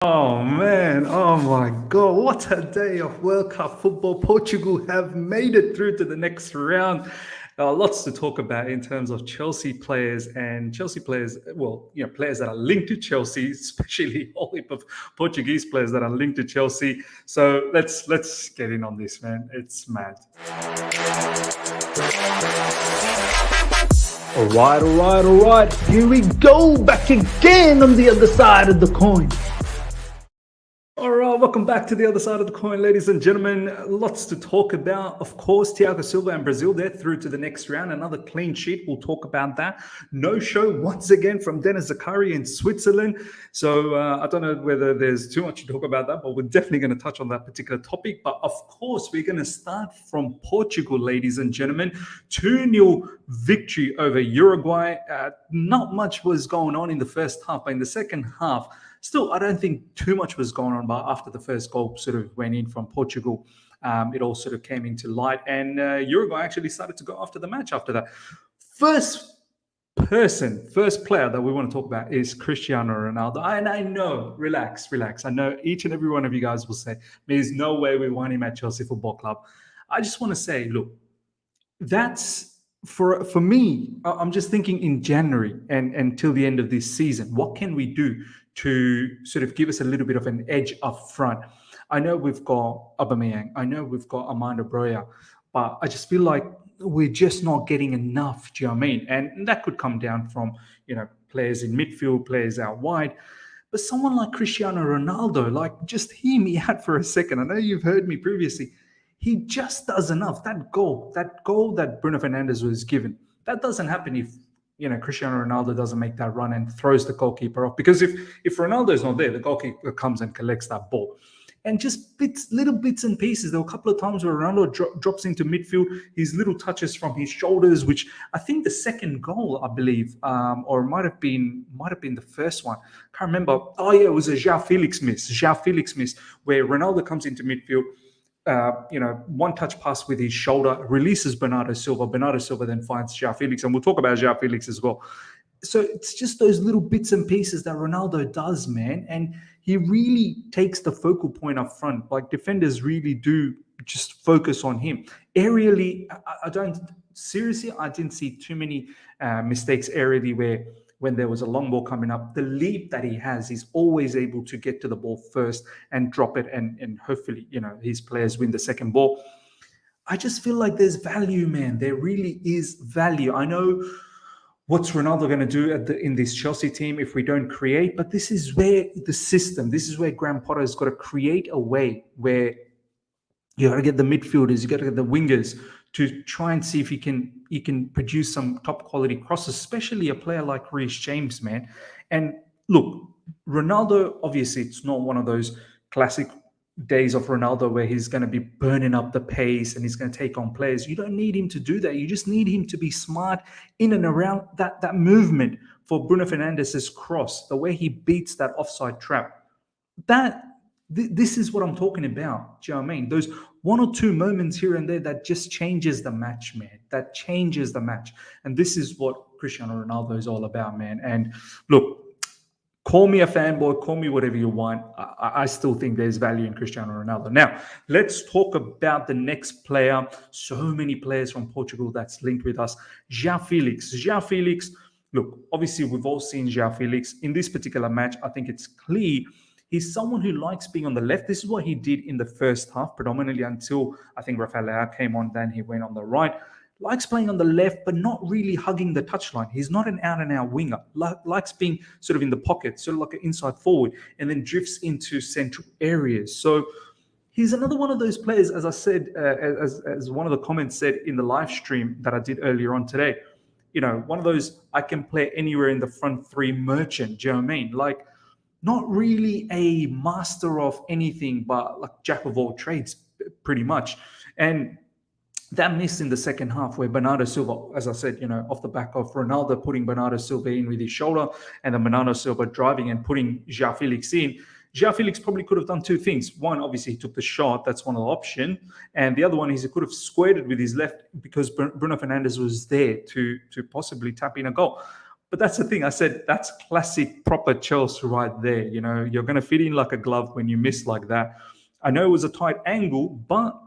Oh man, oh my God, what a day of World Cup football. Portugal have made it through to the next round. Lots to talk about in terms of Chelsea players and Chelsea players, well, players that are linked to Chelsea, especially a whole heap of Portuguese players that are linked to Chelsea. So let's get in on this, man. It's mad. All right. Here we go, back again on the other side of the coin. All right, welcome back to the other side of the coin, ladies and gentlemen. Lots to talk about. Of course, Thiago Silva and Brazil, they're through to the next round. Another clean sheet. We'll talk about that. No show once again from Dennis Zakaria in Switzerland. So I don't know whether there's too much to talk about that, but we're definitely going to touch on that particular topic. But of course, we're going to start from Portugal, ladies and gentlemen. 2-0 victory over Uruguay. Not much was going on in the first half, but in the second half, still, I don't think too much was going on, but after the first goal sort of went in from Portugal, it all sort of came into light. And Uruguay actually started to go after the match after that. First player that we want to talk about is Cristiano Ronaldo. And I know, relax. I know each and every one of you guys will say, there's no way we want him at Chelsea Football Club. I just want to say, look, that's for me, I'm just thinking in January and until the end of this season, what can we do to sort of give us a little bit of an edge up front? I know we've got Aubameyang, I know we've got Armando Broja, but I just feel like we're just not getting enough. Do you know what I mean? And that could come down from players in midfield, players out wide. But someone like Cristiano Ronaldo, like just hear me out for a second. I know you've heard me previously. He just does enough. That goal that Bruno Fernandes was given, that doesn't happen if Cristiano Ronaldo doesn't make that run and throws the goalkeeper off. Because if Ronaldo is not there, the goalkeeper comes and collects that ball. And just little bits and pieces. There were a couple of times where Ronaldo drops into midfield, his little touches from his shoulders, which I think the second goal, I believe, or it might have been the first one. Can't remember. Oh yeah, it was a Joao Felix miss, where Ronaldo comes into midfield. One touch pass with his shoulder, releases Bernardo Silva. Bernardo Silva then finds Joao Felix, and we'll talk about Joao Felix as well. So it's just those little bits and pieces that Ronaldo does, man. And he really takes the focal point up front. Like defenders really do just focus on him. Aerially, I didn't see too many mistakes aerially where when there was a long ball coming up, the leap that he has, he's always able to get to the ball first and drop it, and hopefully, his players win the second ball. I just feel like there's value, man. There really is value. I know what's Ronaldo going to do in this Chelsea team if we don't create, but this is where this is where Graham Potter has got to create a way where you got to get the midfielders, you got to get the wingers to try and see if he can produce some top quality crosses, especially a player like Reece James, man. And look, Ronaldo, obviously, it's not one of those classic days of Ronaldo where he's going to be burning up the pace and he's going to take on players. You don't need him to do that. You just need him to be smart in and around that movement for Bruno Fernandes' cross, the way he beats that offside trap. This is what I'm talking about. Do you know what I mean? Those one or two moments here and there that just changes the match, man. That changes the match. And this is what Cristiano Ronaldo is all about, man. And look, call me a fanboy, call me whatever you want. I still think there's value in Cristiano Ronaldo. Now, let's talk about the next player. So many players from Portugal that's linked with us. Joao Felix. Look, obviously we've all seen Joao Felix. In this particular match, I think it's clear he's someone who likes being on the left. This is what he did in the first half, predominantly until I think Rafael Leao came on. Then he went on the right. Likes playing on the left, but not really hugging the touchline. He's not an out-and-out winger. Likes being sort of in the pocket, sort of like an inside forward, and then drifts into central areas. So he's another one of those players, as I said, as one of the comments said in the live stream that I did earlier on today. One of those I can play anywhere in the front three merchant. Do you know what I mean? Like, not really a master of anything, but like jack of all trades, pretty much. And that miss in the second half where Bernardo Silva, as I said, off the back of Ronaldo putting Bernardo Silva in with his shoulder and then Bernardo Silva driving and putting Joao Felix in. Joao Felix probably could have done two things. One, obviously, he took the shot. That's one of the options. And the other one is he could have squared it with his left because Bruno Fernandes was there to possibly tap in a goal. But that's the thing. I said that's classic proper Chelsea right there. You know, you're going to fit in like a glove when you miss like that. I know it was a tight angle, but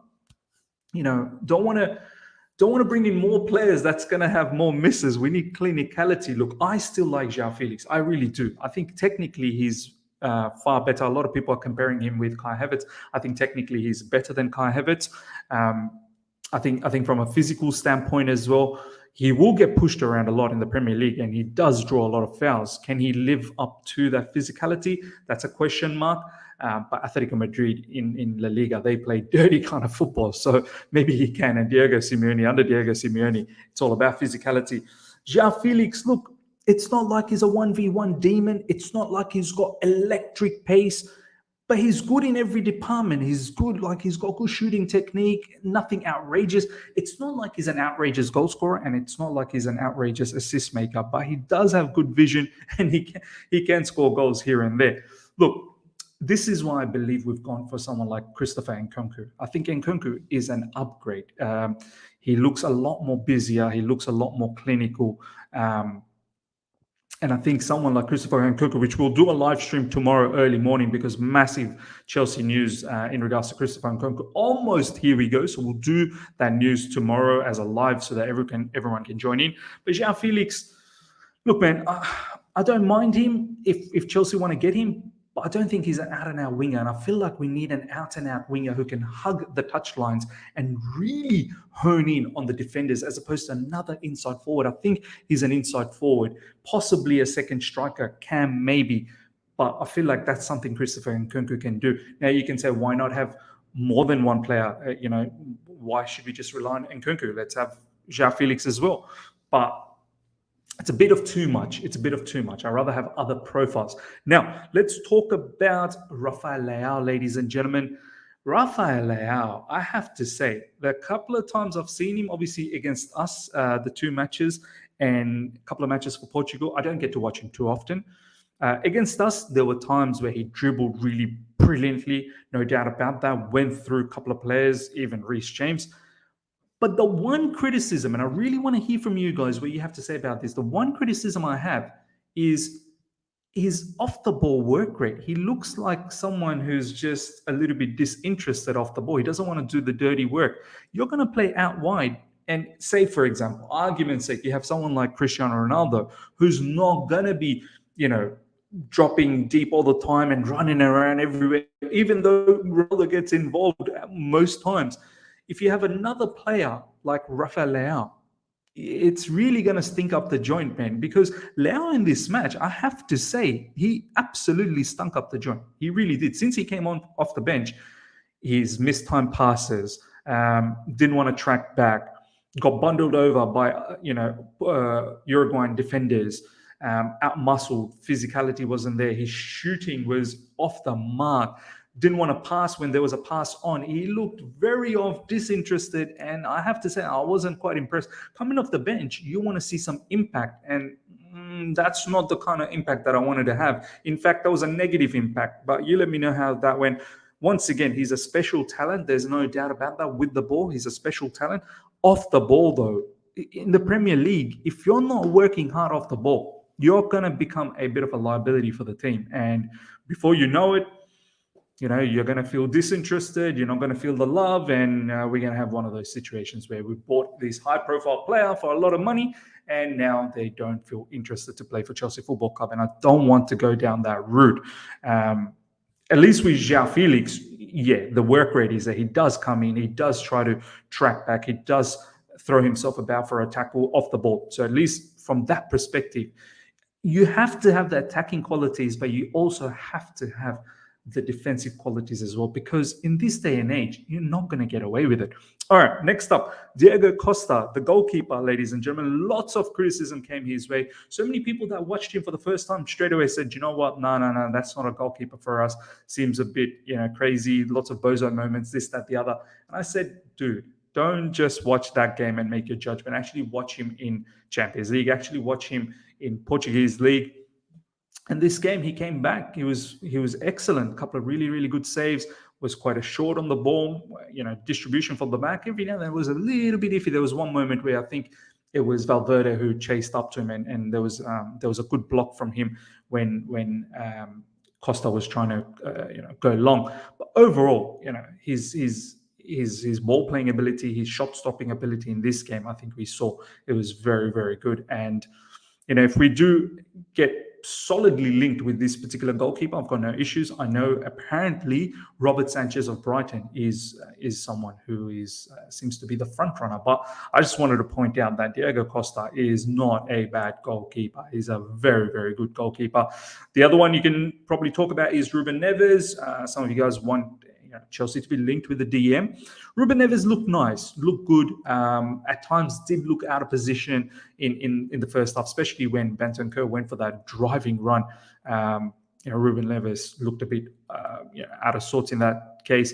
you know, don't want to bring in more players that's going to have more misses. We need clinicality. Look, I still like Joao Felix. I really do. I think technically he's far better. A lot of people are comparing him with Kai Havertz. I think technically he's better than Kai Havertz. I think from a physical standpoint as well, he will get pushed around a lot in the Premier League, and he does draw a lot of fouls. Can he live up to that physicality? That's a question mark. But Atletico Madrid in La Liga, they play dirty kind of football. So maybe he can. And under Diego Simeone, it's all about physicality. Joao Felix, look, it's not like he's a 1v1 demon. It's not like he's got electric pace, but he's good in every department. He's good, like he's got good shooting technique, nothing outrageous. It's not like he's an outrageous goal scorer, and it's not like he's an outrageous assist maker, but he does have good vision, and he can score goals here and there. Look, this is why I believe we've gone for someone like Christopher Nkunku. I think Nkunku is an upgrade. He looks a lot more busier. He looks a lot more clinical. And I think someone like Christopher Nkunku, which we'll do a live stream tomorrow early morning, because massive Chelsea news in regards to Christopher Nkunku. Almost here we go. So we'll do that news tomorrow as a live so that everyone can join in. But Joao Felix, look, man, I don't mind him if Chelsea want to get him. But I don't think he's an out-and-out winger. And I feel like we need an out-and-out winger who can hug the touchlines and really hone in on the defenders, as opposed to another inside forward. I think he's an inside forward, possibly a second striker, Cam maybe. But I feel like that's something Christopher Nkunku can do. Now, you can say, why not have more than one player? Why should we just rely on Nkunku? Let's have Joao Felix as well. But it's a bit of too much. I'd rather have other profiles. Now, let's talk about Rafael Leao, ladies and gentlemen. Rafael Leao, I have to say, the couple of times I've seen him, obviously against us, the 2 matches, and a couple of matches for Portugal, I don't get to watch him too often. Against us, there were times where he dribbled really brilliantly, no doubt about that, went through a couple of players, even Reece James. But the one criticism, and I really want to hear from you guys what you have to say about this, the one criticism I have is his off-the-ball work rate. He looks like someone who's just a little bit disinterested off the ball. He doesn't want to do the dirty work. You're going to play out wide, and say, for example, argument's sake, you have someone like Cristiano Ronaldo who's not going to be, dropping deep all the time and running around everywhere, even though Ronaldo gets involved most times. If you have another player like Rafael Leao, it's really going to stink up the joint, man, because Leao in this match, I have to say, he absolutely stunk up the joint. He really did. Since he came off the bench, he's missed time passes, didn't want to track back, got bundled over by, Uruguayan defenders, out-muscled, physicality wasn't there. His shooting was off the mark. Didn't want to pass when there was a pass on. He looked very disinterested, and I have to say I wasn't quite impressed. Coming off the bench, you want to see some impact, and that's not the kind of impact that I wanted to have. In fact, that was a negative impact, but you let me know how that went. Once again, he's a special talent. There's no doubt about that. With the ball, he's a special talent. Off the ball, though, in the Premier League, if you're not working hard off the ball, you're going to become a bit of a liability for the team. And before you know it, you're going to feel disinterested. You're not going to feel the love. And we're going to have one of those situations where we bought this high-profile player for a lot of money, and now they don't feel interested to play for Chelsea Football Club. And I don't want to go down that route. At least with Joao Felix, the work rate is that he does come in. He does try to track back. He does throw himself about for a tackle off the ball. So at least from that perspective, you have to have the attacking qualities, but you also have to have the defensive qualities as well, because in this day and age, you're not going to get away with it. All right, next up, Diego Costa, the goalkeeper, ladies and gentlemen. Lots of criticism came his way. So many people that watched him for the first time straight away said, you know what, no, that's not a goalkeeper for us. Seems a bit, crazy, lots of bozo moments, this, that, the other. And I said, dude, don't just watch that game and make your judgment. Actually watch him in Champions League. Actually watch him in Portuguese League. And this game, he came back. He was excellent. A couple of really, really good saves. Was quite a short on the ball. Distribution from the back. Every now and then was a little bit iffy. There was one moment where I think it was Valverde who chased up to him, and there was a good block from him when Costa was trying to go long. But overall, his ball playing ability, his shot stopping ability in this game, I think we saw it was very, very good. And if we do get solidly linked with this particular goalkeeper, I've got no issues. I know apparently Robert Sanchez of Brighton is someone who seems to be the front runner. But I just wanted to point out that Diego Costa is not a bad goalkeeper. He's a very, very good goalkeeper. The other one you can probably talk about is Ruben Neves. Some of you guys want Chelsea to be linked with the DM. Ruben Neves looked nice, looked good. At times did look out of position in the first half, especially when Bentancur went for that driving run. Ruben Neves looked a bit out of sorts in that case.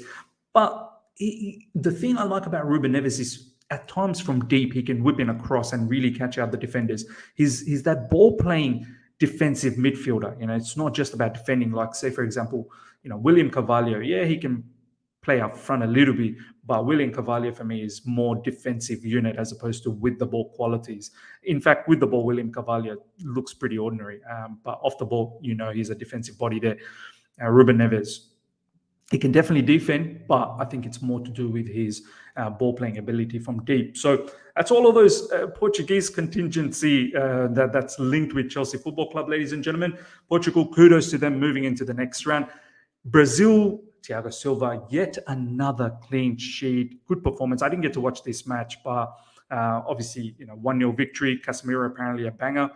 But the thing I like about Ruben Neves is at times from deep he can whip in across and really catch out the defenders. He's that ball playing defensive midfielder. It's not just about defending. Like, say for example, William Carvalho. Yeah, he can play up front a little bit, but William Carvalho for me is more defensive unit as opposed to with the ball qualities. In fact, with the ball, William Carvalho looks pretty ordinary, but off the ball, he's a defensive body there. Ruben Neves, he can definitely defend, but I think it's more to do with his ball playing ability from deep. So that's all of those Portuguese contingency that's linked with Chelsea Football Club, ladies and gentlemen. Portugal, kudos to them moving into the next round. Brazil, Thiago Silva, yet another clean sheet. Good performance. I didn't get to watch this match, but obviously, 1-0 victory. Casemiro apparently a banger.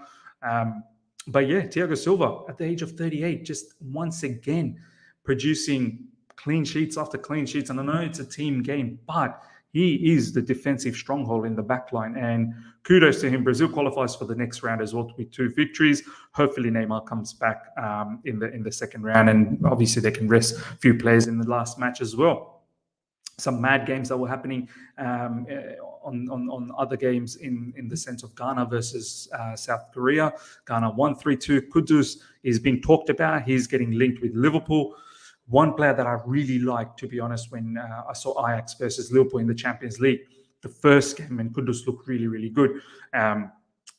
But yeah, Thiago Silva at the age of 38, just once again producing clean sheets after clean sheets. And I know it's a team game, but he is the defensive stronghold in the back line. And kudos to him. Brazil qualifies for the next round as well with 2 victories. Hopefully Neymar comes back in the second round. And obviously they can rest a few players in the last match as well. Some mad games that were happening on other games in the sense of Ghana versus South Korea. Ghana won 3-2. Kudus is being talked about. He's getting linked with Liverpool. One player that I really liked, to be honest, when I saw Ajax versus Liverpool in the Champions League, the first game, and Kudus looked really, really good.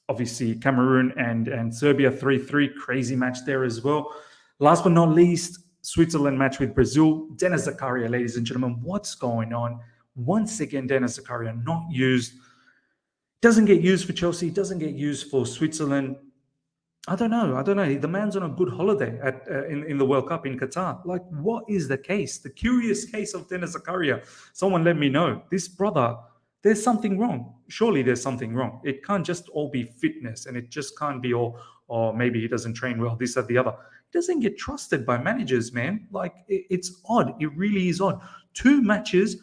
Obviously, Cameroon and Serbia 3-3, crazy match there as well. Last but not least, Switzerland match with Brazil. Dennis Zakaria, ladies and gentlemen, what's going on? Once again, Dennis Zakaria not used. Doesn't get used for Chelsea, doesn't get used for Switzerland. I don't know. The man's on a good holiday in the World Cup in Qatar. Like, what is the case? The curious case of Dennis Zakaria. Someone let me know. This brother, there's something wrong. Surely there's something wrong. It can't just all be fitness, and it just can't be all, or maybe he doesn't train well, this or the other. He doesn't get trusted by managers, man. Like, it's odd. It really is odd. 2 matches,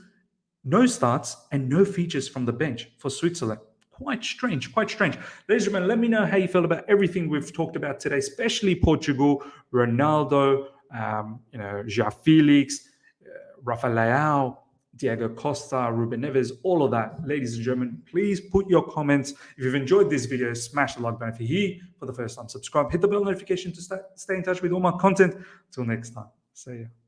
no starts, and no features from the bench for Switzerland. Quite strange. Ladies and gentlemen, let me know how you feel about everything we've talked about today, especially Portugal, Ronaldo, Joao Felix, Rafael Leao, Diego Costa, Ruben Neves, all of that. Ladies and gentlemen, please put your comments. If you've enjoyed this video, smash the like button. If you're here for the first time, subscribe, hit the bell notification to stay in touch with all my content. Until next time, see ya.